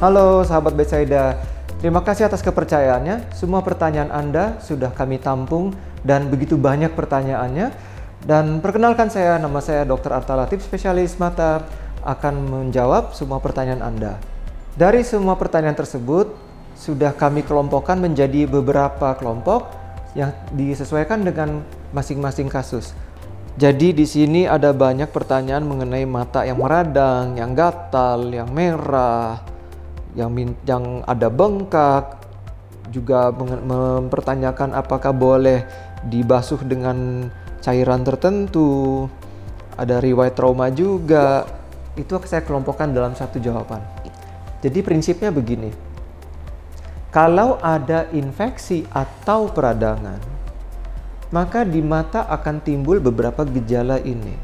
Halo sahabat Betsaida, terima kasih atas kepercayaannya. Semua pertanyaan Anda sudah kami tampung dan begitu banyak pertanyaannya. Dan perkenalkan nama saya Dr. Arta Latif, spesialis mata, akan menjawab semua pertanyaan Anda. Dari semua pertanyaan tersebut, sudah kami kelompokkan menjadi beberapa kelompok yang disesuaikan dengan masing-masing kasus. Jadi di sini ada banyak pertanyaan mengenai mata yang meradang, yang gatal, yang merah, yang ada bengkak, juga mempertanyakan apakah boleh dibasuh dengan cairan tertentu, ada riwayat trauma juga. Itu saya kelompokkan dalam satu jawaban. Jadi prinsipnya begini, kalau ada infeksi atau peradangan, maka di mata akan timbul beberapa gejala ini.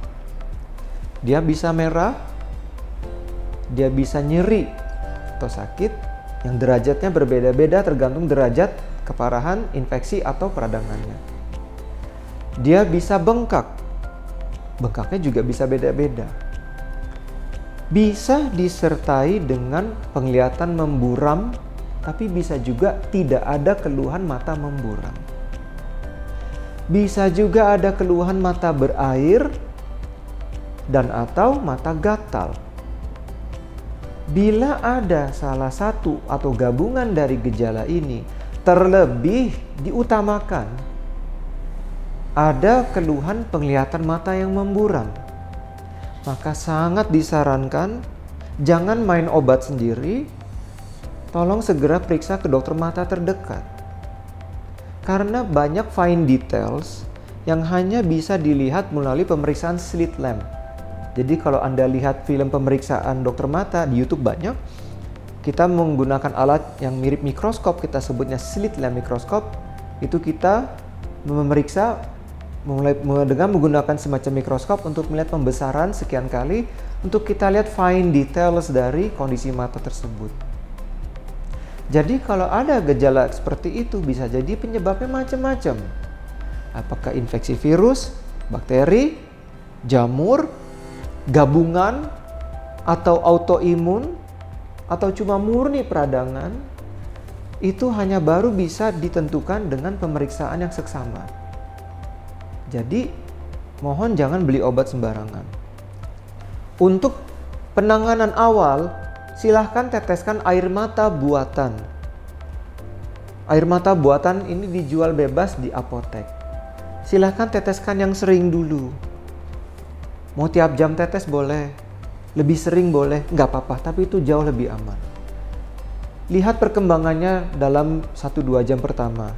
Dia bisa merah, dia bisa nyeri atau sakit, yang derajatnya berbeda-beda tergantung derajat keparahan infeksi atau peradangannya. Dia bisa bengkak, bengkaknya juga bisa beda-beda. Bisa disertai dengan penglihatan memburam, tapi bisa juga tidak ada keluhan mata memburam. Bisa juga ada keluhan mata berair dan atau mata gatal. Bila ada salah satu atau gabungan dari gejala ini, terlebih diutamakan ada keluhan penglihatan mata yang memburam, maka sangat disarankan jangan main obat sendiri, tolong segera periksa ke dokter mata terdekat. Karena banyak fine details yang hanya bisa dilihat melalui pemeriksaan slit lamp. Jadi kalau Anda lihat film pemeriksaan dokter mata di YouTube banyak, kita menggunakan alat yang mirip mikroskop, kita sebutnya slit lamp mikroskop. Itu kita memeriksa dengan menggunakan semacam mikroskop untuk melihat pembesaran sekian kali untuk kita lihat fine details dari kondisi mata tersebut. Jadi kalau ada gejala seperti itu bisa jadi penyebabnya macam-macam. Apakah infeksi virus, bakteri, jamur, gabungan, atau autoimun, atau cuma murni peradangan, itu hanya baru bisa ditentukan dengan pemeriksaan yang seksama. Jadi, mohon jangan beli obat sembarangan. Untuk penanganan awal, silahkan teteskan air mata buatan. Air mata buatan ini dijual bebas di apotek. Silahkan teteskan yang sering dulu. Mau tiap jam tetes boleh, lebih sering boleh, nggak apa-apa, tapi itu jauh lebih aman. Lihat perkembangannya dalam 1-2 jam pertama.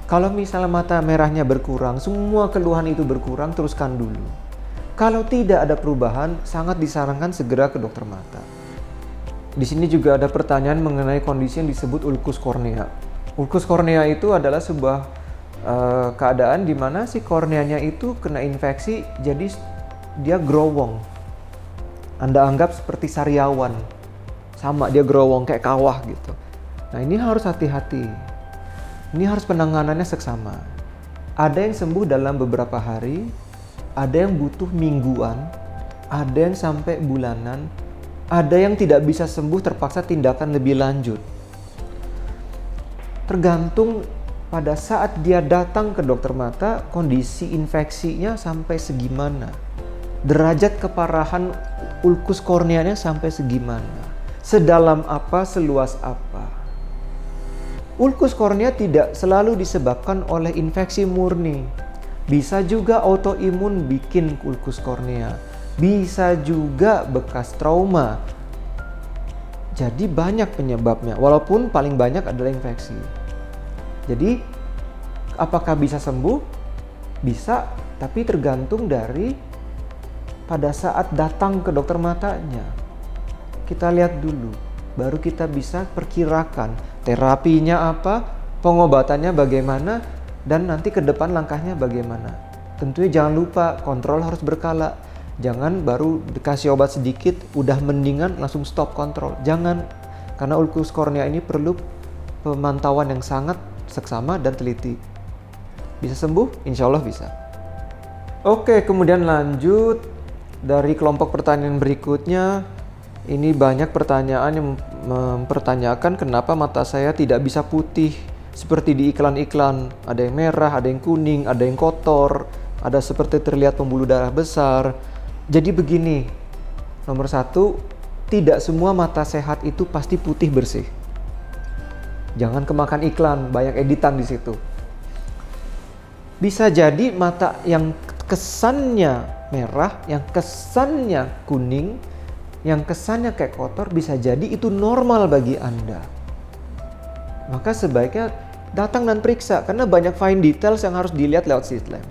Kalau misalnya mata merahnya berkurang, semua keluhan itu berkurang, teruskan dulu. Kalau tidak ada perubahan, sangat disarankan segera ke dokter mata. Di sini juga ada pertanyaan mengenai kondisi yang disebut ulkus kornea. Ulkus kornea itu adalah sebuah keadaan di mana si korneanya itu kena infeksi, jadi dia growong. Anda anggap seperti sariawan, sama dia growong kayak kawah gitu. Nah ini harus hati-hati. Ini harus penanganannya seksama. Ada yang sembuh dalam beberapa hari, ada yang butuh mingguan, ada yang sampai bulanan, ada yang tidak bisa sembuh terpaksa tindakan lebih lanjut. Tergantung pada saat dia datang ke dokter mata, kondisi infeksinya sampai segimana. Derajat keparahan ulkus korneanya sampai segimana. Sedalam apa, seluas apa. Ulkus kornea tidak selalu disebabkan oleh infeksi murni. Bisa juga autoimun bikin ulkus kornea. Bisa juga bekas trauma. Jadi banyak penyebabnya, walaupun paling banyak adalah infeksi. Jadi apakah bisa sembuh? Bisa, tapi tergantung dari pada saat datang ke dokter matanya. Kita lihat dulu, baru kita bisa perkirakan terapinya apa, pengobatannya bagaimana, dan nanti ke depan langkahnya bagaimana. Tentunya jangan lupa kontrol harus berkala. Jangan baru dikasih obat sedikit, udah mendingan langsung stop kontrol. Jangan, karena ulkus kornea ini perlu pemantauan yang sangat seksama dan teliti. Bisa sembuh? Insya Allah bisa. Oke, kemudian lanjut dari kelompok pertanyaan berikutnya. Ini banyak pertanyaan yang mempertanyakan kenapa mata saya tidak bisa putih seperti di iklan-iklan. Ada yang merah, ada yang kuning, ada yang kotor, ada seperti terlihat pembuluh darah besar. Jadi begini, nomor satu, tidak semua mata sehat itu pasti putih bersih. Jangan kemakan iklan, banyak editan di situ. Bisa jadi mata yang kesannya merah, yang kesannya kuning, yang kesannya kayak kotor, bisa jadi itu normal bagi Anda. Maka sebaiknya datang dan periksa, karena banyak fine details yang harus dilihat lewat slit lamp.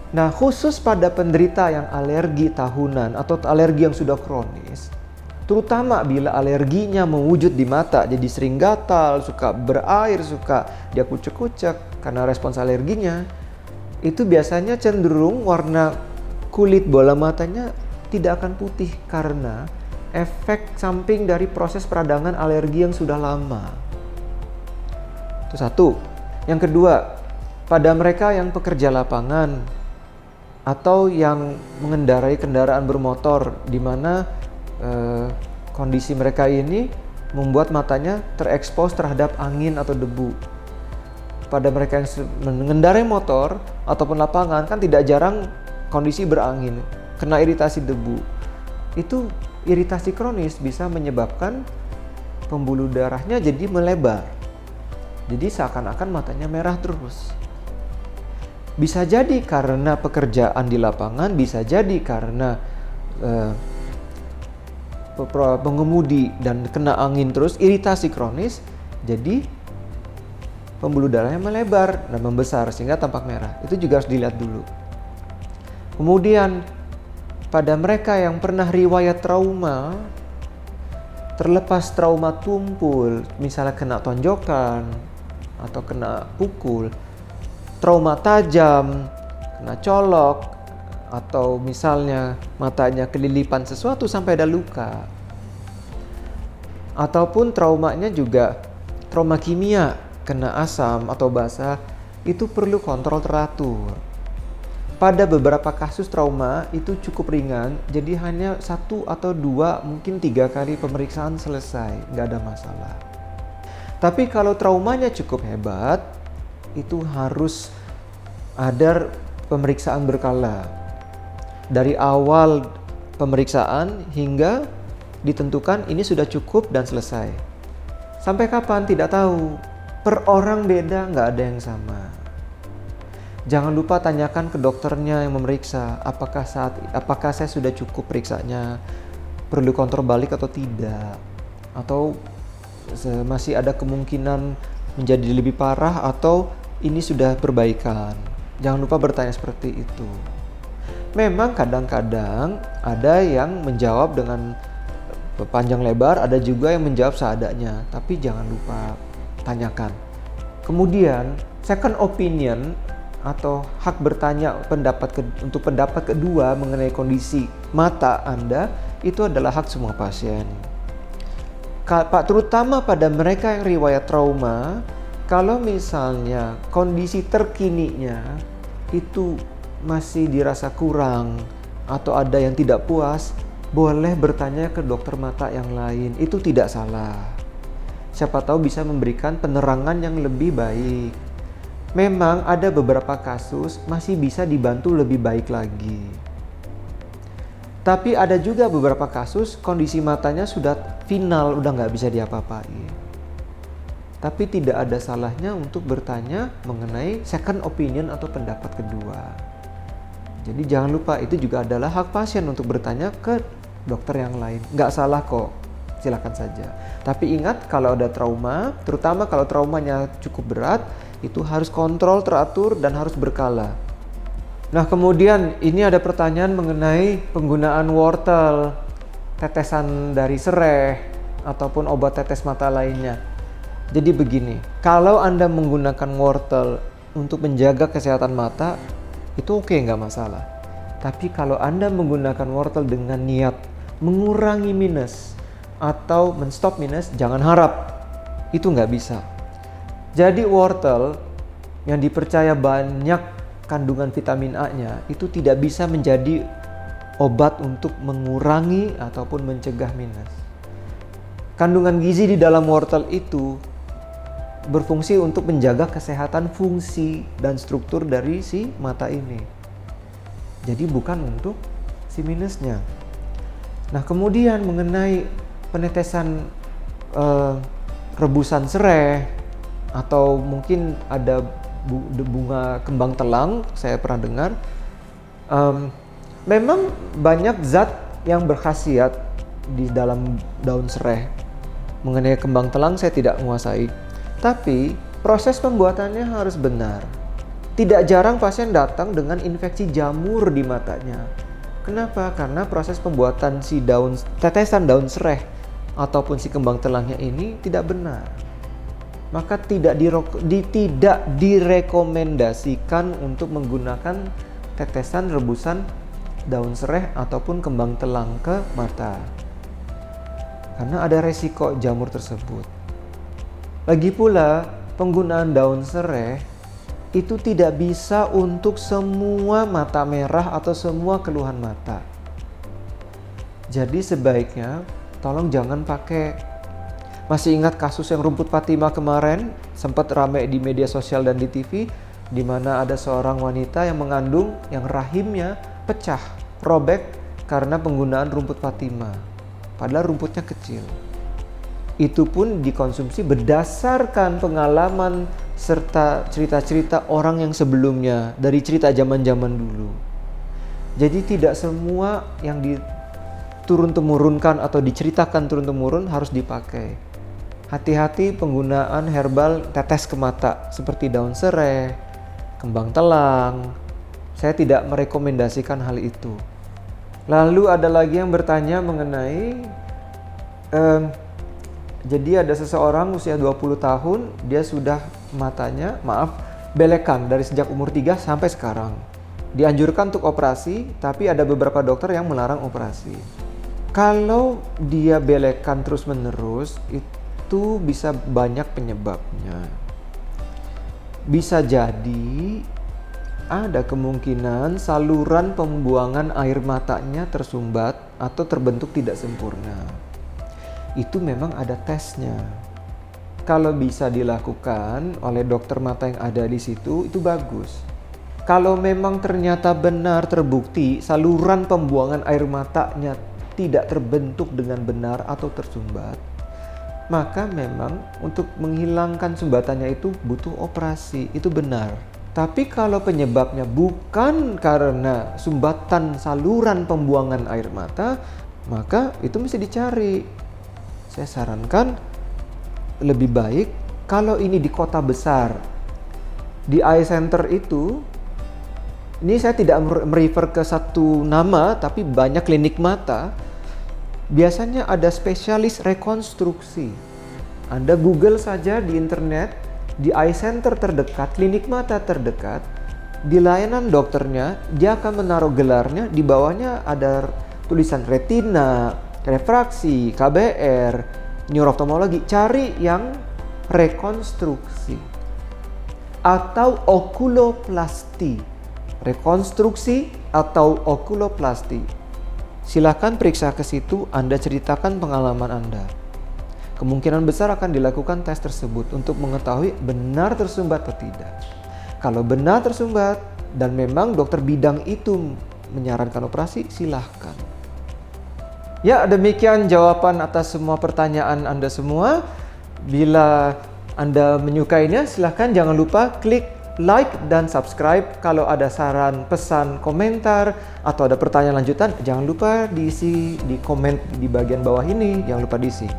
Nah, khusus pada penderita yang alergi tahunan atau alergi yang sudah kronis, terutama bila alerginya mewujud di mata, jadi sering gatal, suka berair, suka dia kucek-kucek karena respons alerginya, itu biasanya cenderung warna kulit bola matanya tidak akan putih karena efek samping dari proses peradangan alergi yang sudah lama. Itu satu. Yang kedua, pada mereka yang pekerja lapangan atau yang mengendarai kendaraan bermotor di mana kondisi mereka ini membuat matanya terekspos terhadap angin atau debu. Pada mereka yang mengendarai motor ataupun lapangan kan tidak jarang kondisi berangin, kena iritasi debu. Itu iritasi kronis bisa menyebabkan pembuluh darahnya jadi melebar. Jadi seakan-akan matanya merah terus. Bisa jadi karena pekerjaan di lapangan, bisa jadi karena pengemudi dan kena angin terus, iritasi kronis, jadi pembuluh darahnya melebar dan membesar sehingga tampak merah. Itu juga harus dilihat dulu. Kemudian pada mereka yang pernah riwayat trauma, terlepas trauma tumpul, misalnya kena tonjokan atau kena pukul, trauma tajam, kena colok, atau misalnya matanya kelilipan sesuatu sampai ada luka, ataupun traumanya juga trauma kimia, kena asam atau basah, itu perlu kontrol teratur. Pada beberapa kasus trauma itu cukup ringan, jadi hanya 1 atau 2, mungkin 3 kali pemeriksaan selesai, nggak ada masalah. Tapi kalau traumanya cukup hebat, itu harus ada pemeriksaan berkala. Dari awal pemeriksaan hingga ditentukan ini sudah cukup dan selesai. Sampai kapan? Tidak tahu. Per orang beda, nggak ada yang sama. Jangan lupa tanyakan ke dokternya yang memeriksa, apakah saya sudah cukup periksanya, perlu kontrol balik atau tidak, atau masih ada kemungkinan menjadi lebih parah atau ini sudah perbaikan. Jangan lupa bertanya seperti itu. Memang kadang-kadang ada yang menjawab dengan panjang lebar, ada juga yang menjawab seadanya, tapi jangan lupa tanyakan. Kemudian second opinion atau hak bertanya untuk pendapat kedua mengenai kondisi mata Anda itu adalah hak semua pasien. Terutama pada mereka yang riwayat trauma, kalau misalnya kondisi terkininya itu masih dirasa kurang atau ada yang tidak puas, boleh bertanya ke dokter mata yang lain, itu tidak salah. Siapa tahu bisa memberikan penerangan yang lebih baik. Memang ada beberapa kasus masih bisa dibantu lebih baik lagi. Tapi ada juga beberapa kasus kondisi matanya sudah final, udah nggak bisa diapa-apain. Tapi tidak ada salahnya untuk bertanya mengenai second opinion atau pendapat kedua. Jadi jangan lupa, itu juga adalah hak pasien untuk bertanya ke dokter yang lain. Nggak salah kok, silakan saja. Tapi ingat, kalau ada trauma, terutama kalau traumanya cukup berat, itu harus kontrol teratur dan harus berkala. Nah, kemudian ini ada pertanyaan mengenai penggunaan wortel, tetesan dari sereh, ataupun obat tetes mata lainnya. Jadi begini, kalau Anda menggunakan wortel untuk menjaga kesehatan mata, itu oke, nggak masalah. Tapi kalau Anda menggunakan wortel dengan niat mengurangi minus atau menstop minus, jangan harap. Itu nggak bisa. Jadi wortel yang dipercaya banyak kandungan vitamin A-nya itu tidak bisa menjadi obat untuk mengurangi ataupun mencegah minus. Kandungan gizi di dalam wortel itu berfungsi untuk menjaga kesehatan fungsi dan struktur dari si mata ini. Jadi bukan untuk si minusnya. Nah, kemudian mengenai penetesan rebusan serai atau mungkin ada bunga kembang telang, saya pernah dengar. Memang banyak zat yang berkhasiat di dalam daun serai. Mengenai kembang telang saya tidak menguasai, tapi proses pembuatannya harus benar. Tidak jarang pasien datang dengan infeksi jamur di matanya. Kenapa? Karena proses pembuatan si tetesan daun serai ataupun si kembang telangnya ini tidak benar. Maka tidak direkomendasikan untuk menggunakan tetesan rebusan daun serai ataupun kembang telang ke mata. Karena ada resiko jamur tersebut. Lagi pula, penggunaan daun serai itu tidak bisa untuk semua mata merah atau semua keluhan mata. Jadi sebaiknya tolong jangan pakai. Masih ingat kasus yang rumput Fatimah kemarin? Sempat ramai di media sosial dan di TV, di mana ada seorang wanita yang mengandung yang rahimnya pecah, robek karena penggunaan rumput Fatimah. Padahal rumputnya kecil. Itu pun dikonsumsi berdasarkan pengalaman serta cerita-cerita orang yang sebelumnya, dari cerita zaman-zaman dulu. Jadi tidak semua yang diturun-temurunkan atau diceritakan turun-temurun harus dipakai. Hati-hati penggunaan herbal tetes ke mata seperti daun serai, kembang telang. Saya tidak merekomendasikan hal itu. Lalu ada lagi yang bertanya mengenai jadi ada seseorang usia 20 tahun, dia sudah matanya, belekan dari sejak umur 3 sampai sekarang. Dianjurkan untuk operasi, tapi ada beberapa dokter yang melarang operasi. Kalau dia belekan terus-menerus, itu bisa banyak penyebabnya. Bisa jadi ada kemungkinan saluran pembuangan air matanya tersumbat atau terbentuk tidak sempurna. Itu memang ada tesnya. Kalau bisa dilakukan oleh dokter mata yang ada di situ, itu bagus. Kalau memang ternyata benar terbukti saluran pembuangan air matanya tidak terbentuk dengan benar atau tersumbat, maka memang untuk menghilangkan sumbatannya itu butuh operasi, itu benar. Tapi kalau penyebabnya bukan karena sumbatan saluran pembuangan air mata, maka itu mesti dicari. Saya sarankan lebih baik kalau ini di kota besar, di eye center itu, ini saya tidak merefer ke satu nama, tapi banyak klinik mata, biasanya ada spesialis rekonstruksi. Anda Google saja di internet, di eye center terdekat, klinik mata terdekat, di layanan dokternya, dia akan menaruh gelarnya, di bawahnya ada tulisan retina, refraksi, KBR, neuroftalmologi. Cari yang rekonstruksi atau okuloplasti. Rekonstruksi atau okuloplasti. Silakan periksa ke situ, Anda ceritakan pengalaman Anda. Kemungkinan besar akan dilakukan tes tersebut untuk mengetahui benar tersumbat atau tidak. Kalau benar tersumbat dan memang dokter bidang itu menyarankan operasi, silahkan. Ya, demikian jawaban atas semua pertanyaan Anda semua. Bila Anda menyukainya, silahkan jangan lupa klik like dan subscribe. Kalau ada saran, pesan, komentar, atau ada pertanyaan lanjutan, jangan lupa diisi di komen di bagian bawah ini. Jangan lupa diisi.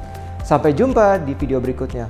Sampai jumpa di video berikutnya.